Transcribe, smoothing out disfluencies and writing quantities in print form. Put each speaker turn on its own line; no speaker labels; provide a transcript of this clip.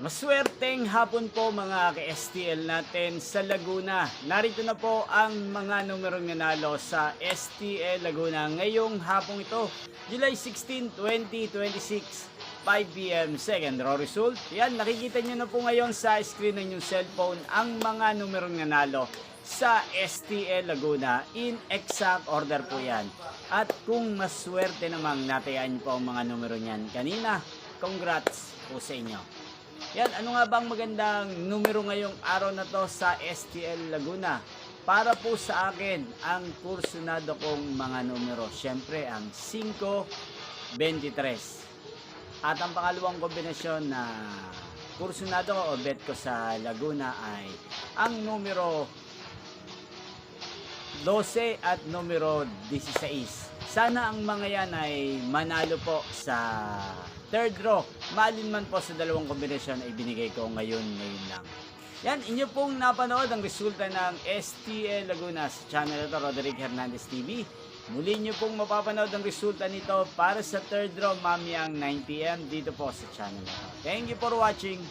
Maswerteng hapon po mga ka-STL natin sa Laguna. Narito na po ang mga numerong nanalo sa STL Laguna ngayong hapong ito, July 16, 2026, 5 p.m. second raw result. Yan, nakikita nyo na po ngayon sa screen ng inyong cellphone ang mga numerong nanalo sa STL Laguna. In exact order po yan. At kung maswerte namang natayaan po ang mga numero niyan kanina, congrats po sa inyo. Yan, ano nga bang magandang numero ngayong araw na to sa STL Laguna? Para po sa akin, ang kursunado kong mga numero, syempre ang 5-23. At ang pangalawang kombinasyon na kursunado o bet ko sa Laguna ay ang numero 12 at numero 16. Sana ang mga yan ay manalo po sa third draw. Malin man po sa dalawang kombinasyon ay binigay ko ngayon lang. Yan, inyo pong napanood ang resulta ng STL Laguna sa channel ito, Roderick Hernandez TV. Muli nyo pong mapapanood ang resulta nito para sa third draw mamayang 9 p.m. dito po sa channel ito. Thank you for watching.